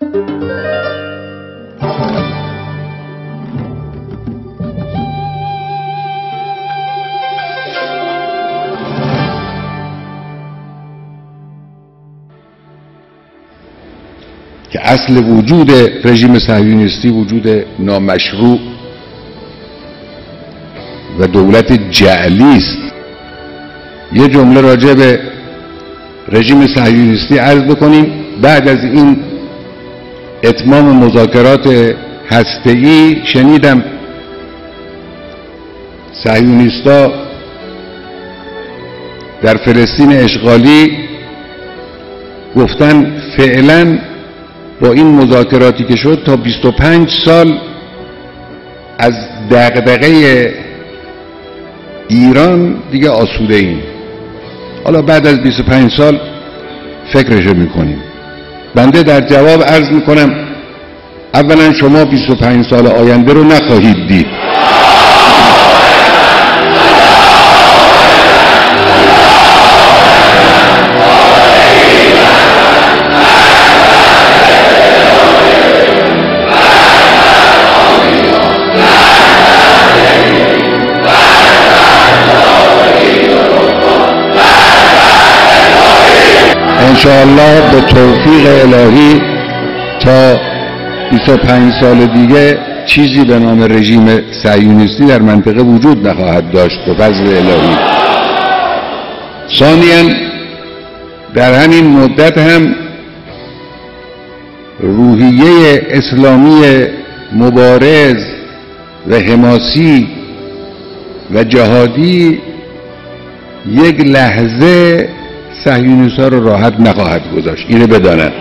که اصل وجود رژیم صهیونیستی وجود نامشروع و دولت جعلی است. یه جمله راجع به رژیم صهیونیستی عرض بکنیم. بعد از این اتمام مذاکرات هسته‌ای شنیدم صهیونیستا در فلسطین اشغالی گفتن فعلا با این مذاکراتی که شد تا 25 سال از دغدغه ایران دیگه آسوده ایم. حالا بعد از 25 سال فکرشو میکنیم. بنده در جواب عرض میکنم اولا شما 25 سال آینده رو نخواهید دید. انشاءالله به توفیق الهی تا 25 سال دیگه چیزی به نام رژیم صهیونیستی در منطقه وجود نخواهد داشت به فضل الهی. ثانیاً در همین مدت هم روحیه اسلامی مبارز و حماسی و جهادی یک لحظه صهیونیست‌ها رو راحت نخواهد گذاشت. اینو بدانن.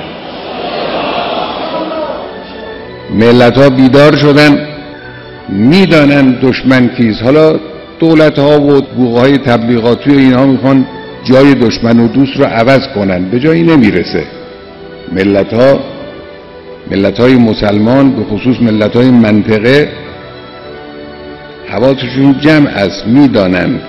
ملت‌ها بیدار شدن، میدانن دشمن کیست. حالا دولت‌ها و گروه‌های تبلیغاتی و اینها میخوان جای دشمن و دوست رو عوض کنن، به جایی نمیرسه. ملت‌های مسلمان به خصوص ملت‌های منطقه حواسشون جمع است، میدانن